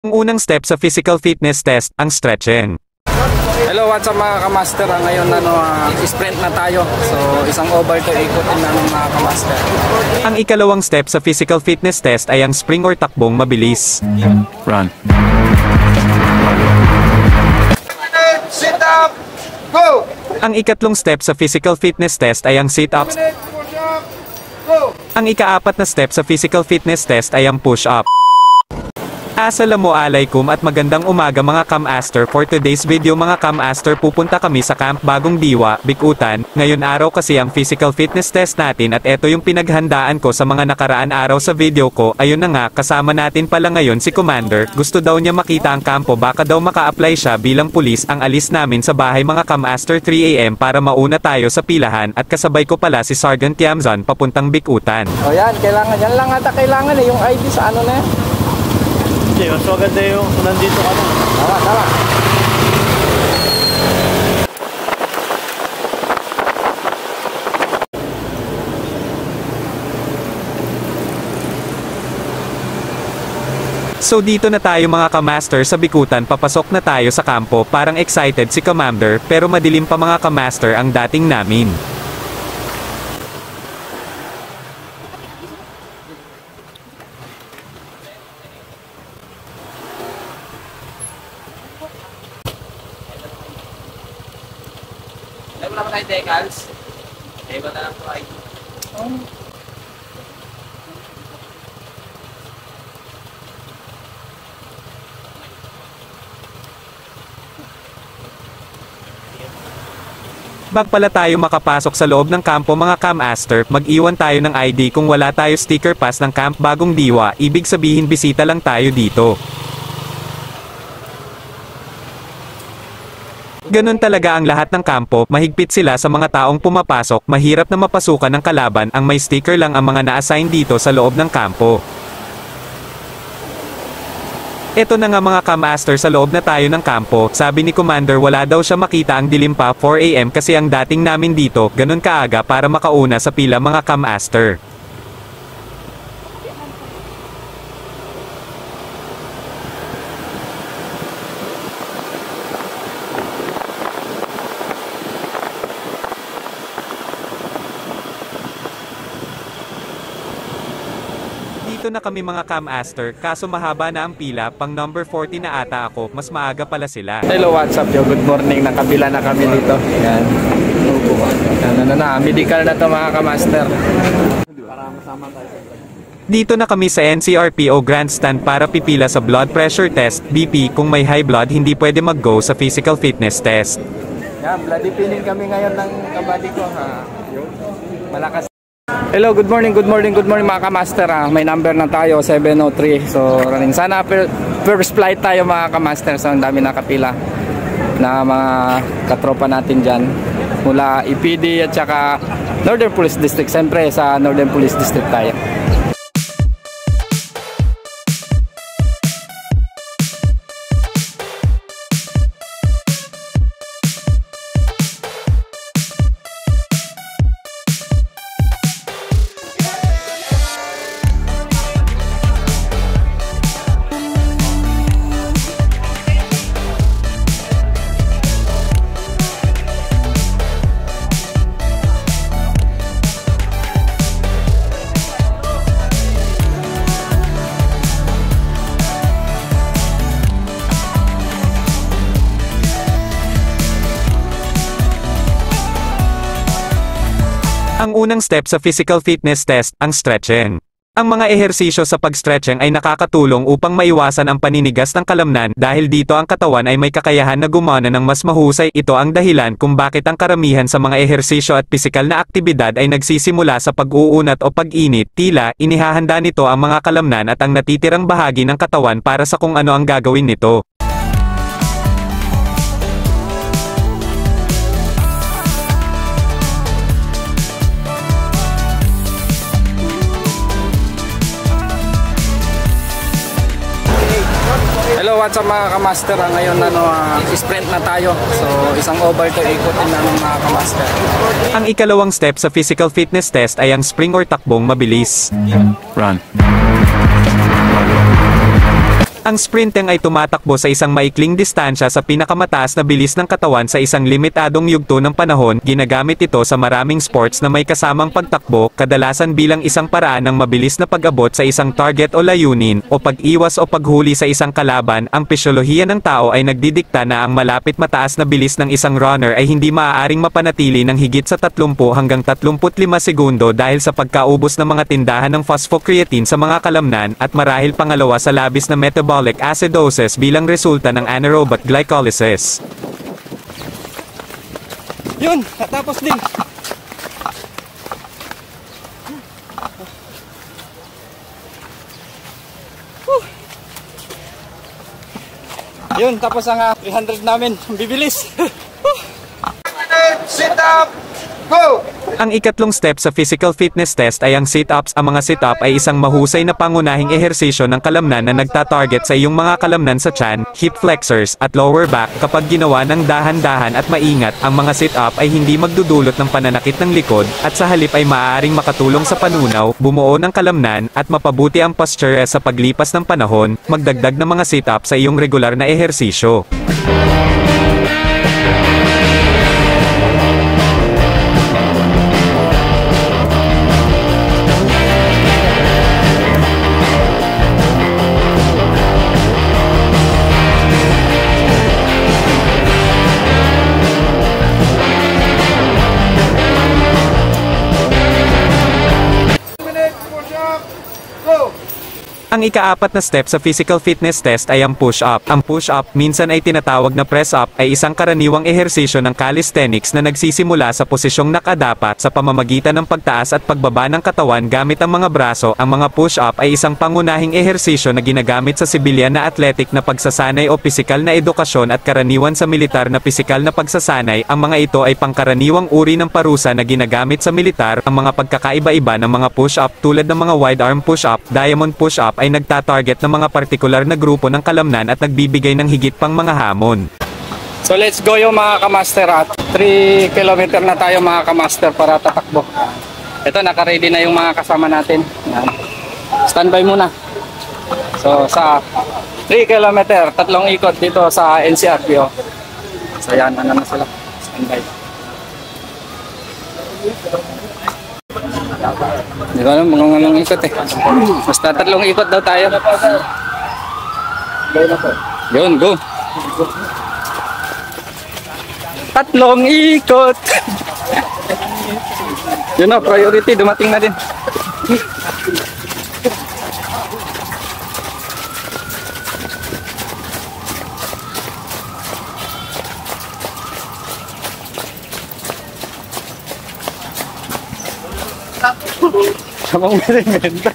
Ang unang step sa physical fitness test, ang stretching. Hello, what's up mga kamaster? Ngayon sprint na tayo. So isang over to ikutin namin mga kamaster. Ang ikalawang step sa physical fitness test ay ang spring or takbong mabilis. Run. Sit up! Go! Ang ikatlong step sa physical fitness test ay ang sit-ups. Go! Ang ikaapat na step sa physical fitness test ay ang push-up. Assalamualaikum at magandang umaga mga kamaster. For today's video mga kamaster, pupunta kami sa Camp Bagong Diwa, Bicutan. Ngayon araw kasi ang physical fitness test natin at eto yung pinaghandaan ko sa mga nakaraan araw sa video ko. Ayun na nga, kasama natin pala ngayon si Commander. Gusto daw niya makita ang kampo, baka daw maka-apply siya bilang pulis. Ang alis namin sa bahay mga kamaster 3 AM para mauna tayo sa pilahan at kasabay ko pala si Sergeant Tiamzon papuntang Bicutan. O yan, yan lang ata kailangan yung ID sa ano na yan. Mas maganda yung nandito ka na. Tama. So dito na tayo mga kamaster sa Bicutan, papasok na tayo sa kampo. Parang excited si Commander pero madilim pa mga kamaster ang dating namin. Wala pa tayong decals. Iba na lang po ID. Bag pala tayo makapasok sa loob ng kampo mga kamaster, mag-iwan tayo ng ID kung wala tayo sticker pass ng Camp Bagong Diwa, ibig sabihin bisita lang tayo dito. Ganon talaga ang lahat ng kampo, mahigpit sila sa mga taong pumapasok, mahirap na mapasukan ng kalaban, ang may sticker lang ang mga na-assign dito sa loob ng kampo. Eto na nga mga kamaster, sa loob na tayo ng kampo. Sabi ni Commander wala daw siya makita ang dilim pa 4 AM kasi ang dating namin dito, ganon kaaga para makauna sa pila mga kamaster. Dito na kami mga kamaster, kaso mahaba na ang pila, pang number 40 na ata ako, mas maaga pala sila. Hello, what's up yo? Good morning. Nakabila na kami dito. Yan. Medical na to mga kamaster. Para masama tayo. Dito na kami sa NCRPO grandstand para pipila sa blood pressure test, BP, kung may high blood hindi pwede mag-go sa physical fitness test. Yan, bloody feeling kami ngayon ng kabady ko ha. Malakas. Hello, good morning mga kamaster ha. May number na tayo, 703. So, running. Sana first flight tayo mga kamaster. So, ang dami nakapila na mga katropa natin dyan. Mula EPD at saka Northern Police District. Siyempre, sa Northern Police District tayo. Ang unang step sa physical fitness test, ang stretching. Ang mga ehersisyo sa pag-stretching ay nakakatulong upang maiwasan ang paninigas ng kalamnan dahil dito ang katawan ay may kakayahan na gumana ng mas mahusay. Ito ang dahilan kung bakit ang karamihan sa mga ehersisyo at pisikal na aktibidad ay nagsisimula sa pag-uunat o pag-init. Tila, inihahanda nito ang mga kalamnan at ang natitirang bahagi ng katawan para sa kung ano ang gagawin nito. Hello, what's up mga kamaster? Ngayon sprint na tayo. So isang over to ikutin namin mga kamaster. Ang ikalawang step sa physical fitness test ay ang spring or takbong mabilis. Run. Ang sprinting ay tumatakbo sa isang maikling distansya sa pinakamataas na bilis ng katawan sa isang limitadong yugto ng panahon. Ginagamit ito sa maraming sports na may kasamang pagtakbo, kadalasan bilang isang paraan ng mabilis na pag-abot sa isang target o layunin, o pag-iwas o paghuli sa isang kalaban. Ang pisyolohiya ng tao ay nagdidikta na ang malapit mataas na bilis ng isang runner ay hindi maaaring mapanatili ng higit sa 30 hanggang 35 segundo dahil sa pagkaubos ng mga tindahan ng phosphocreatine sa mga kalamnan, at marahil pangalawa sa labis na metabolic acidosis bilang resulta ng anaerobic glycolysis. Yun, natapos din. Yun, tapos ang 300 namin. Bibilis. Sit up. Go. Ang ikatlong step sa physical fitness test ay ang sit-ups. Ang mga sit-up ay isang mahusay na pangunahing ehersisyo ng kalamnan na nagtatarget sa iyong mga kalamnan sa tiyan, hip flexors, at lower back. Kapag ginawa ng dahan-dahan at maingat, ang mga sit-up ay hindi magdudulot ng pananakit ng likod, at sa halip ay maaaring makatulong sa panunaw, bumuo ng kalamnan, at mapabuti ang posture sa paglipas ng panahon. Magdagdag ng mga sit-up sa iyong regular na ehersisyo. Go. Ang ika-4 na step sa physical fitness test ay ang push-up. Ang push-up, minsan ay tinatawag na press-up, ay isang karaniwang ehersisyo ng calisthenics na nagsisimula sa posisyong nakadapat sa pamamagitan ng pagtaas at pagbaba ng katawan gamit ang mga braso. Ang mga push-up ay isang pangunahing ehersisyo na ginagamit sa sibilyan na athletic na pagsasanay o pisikal na edukasyon at karaniwan sa militar na pisikal na pagsasanay. Ang mga ito ay pangkaraniwang uri ng parusa na ginagamit sa militar. Ang mga pagkakaiba-iba ng mga push-up tulad ng mga wide arm push-up, diamond push-up, ay nagtatarget ng mga partikular na grupo ng kalamnan at nagbibigay ng higit pang mga hamon. So let's go yung mga kamaster, at 3 kilometer na tayo mga kamaster para tatakbo. Ito, naka-ready na yung mga kasama natin. Yan. Standby muna. So sa 3 kilometer, 3 ikot dito sa NCRPO. So yan, ano na sila. Standby. Hindi ko alam mga anong ikot eh. Basta 3 ikot daw tayo. Yun, go. 3 ikot. Yun o, priority, dumating na din. Samang merimento.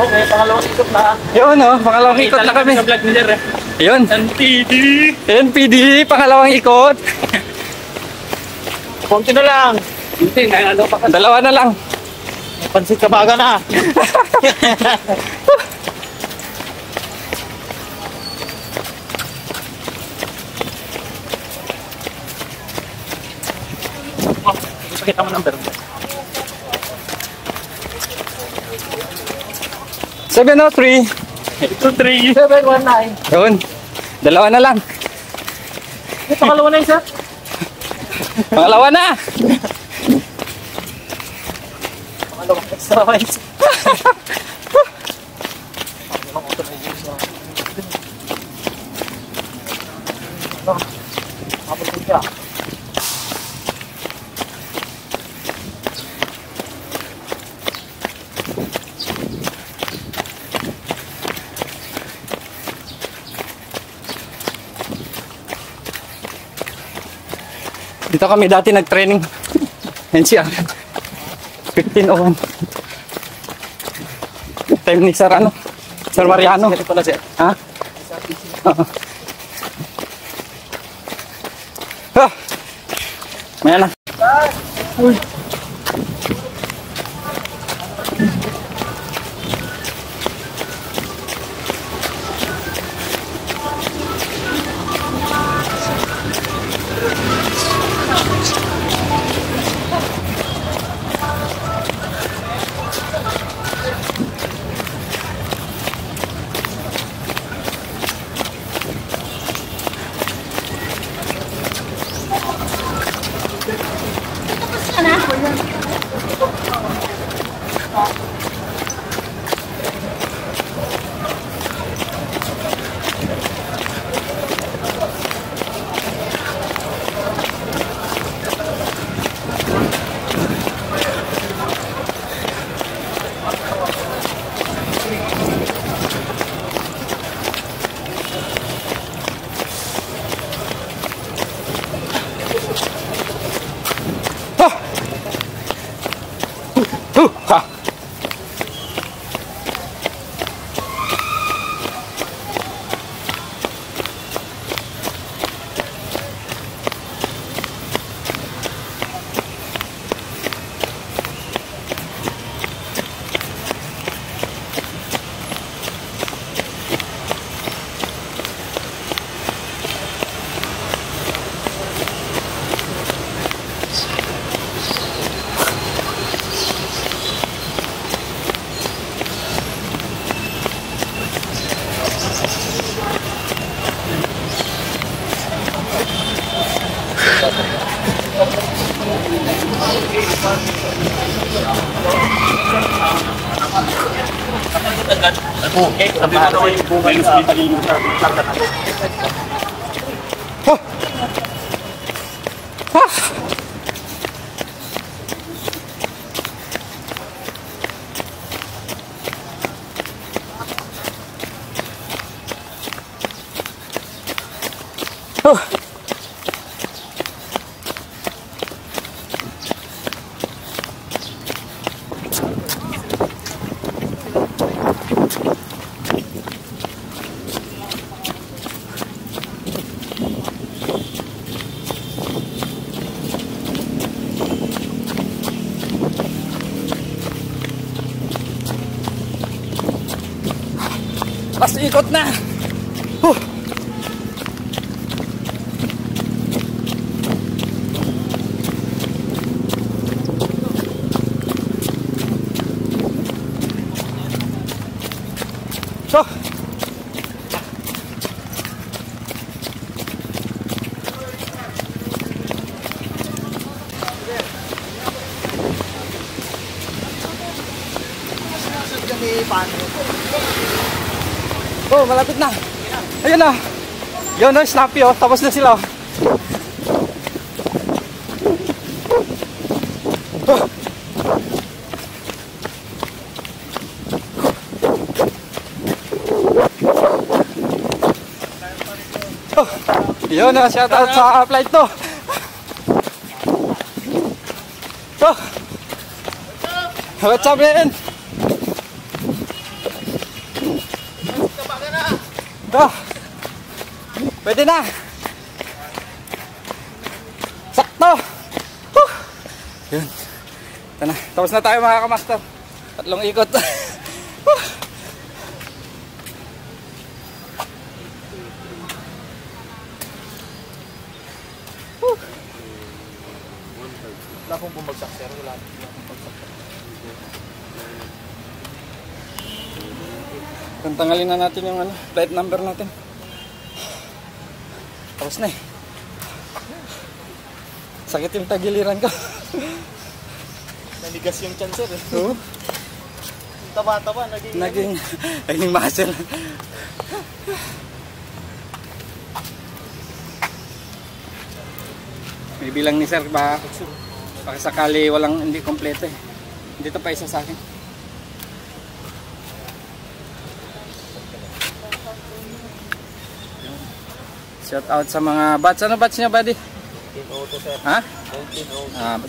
Okay, pangalawang ikot na. Yun o, pangalawang ikot na kami. Sa vlog ni Jer. Yun. NPD. NPD, pangalawang ikot. Konti na lang. Hindi, ano pa ka. 2 na lang. Pansit ka baga na. Pakita mo number. 703. 23. 719. Yun. 2 na lang. Pangalawa na isa. Pangalawa na. Pangalawa na isa. Dito kami dati nag-training. NCR. 1501. Time ni Sir ano? Sir Mariano. Ha? Oo. Ha! Maya na. Uy. Ha! Last ikot na. So. Oh, malapit na. Ayun na. Yun na, snappy oh. Tapos na sila oh. Oh. Yun na, shout out sa flight to. Oh. What's up, man? Oh, pwede na. Sakto. Yun. Ito na. Tapos na tayo mga kamaster. 3 ikot. Wala pong bumagsak, sir. Wala pong bumagsak. Tanggalin na natin yung ano, flight number natin. Tapos na eh. Sakit yung tagiliran ko. Nanigas yung tiyan, sir. Oo. taba-taba, naging naging muscle. May bilang ni sir baka sakali walang hindi kompleto eh. Dito pa isa sa akin. Shout out sa mga batch. Ano batch niya, buddy? 1902, sir. Ha?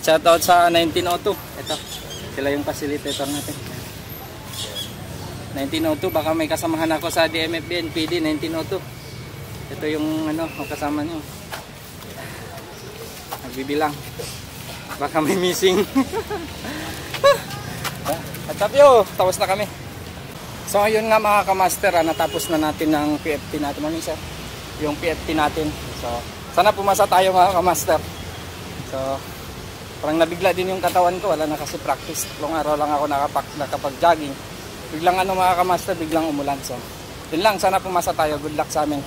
1902. Shout out sa 1902. Ito. Sila yung facilitator natin. 1902. Baka may kasamahan ako sa DMFB NPD 1902. Ito yung ano, kasama nyo. Nagbibilang. Baka may missing. At tapyo, tapos na kami. So ayun nga mga kamaster, natapos na natin ang PFT natin. Maraming sir. Yung PFT natin. So sana pumasa tayo mga kamaster. So parang nabigla din yung katawan ko, wala na kasi practice. 3 araw lang ako nakapag-jogging. Biglang ano mga kamaster, biglang umulan. So yun lang, sana pumasa tayo. Good luck sa amin.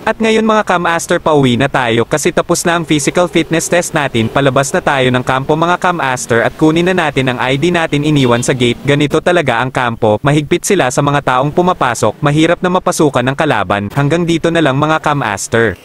At ngayon mga Cam-Aster, pauwi na tayo kasi tapos na ang physical fitness test natin. Palabas na tayo ng kampo mga Cam-Aster at kunin na natin ang ID natin iniwan sa gate. Ganito talaga ang kampo, mahigpit sila sa mga taong pumapasok, mahirap na mapasukan ng kalaban. Hanggang dito na lang mga Cam-Aster.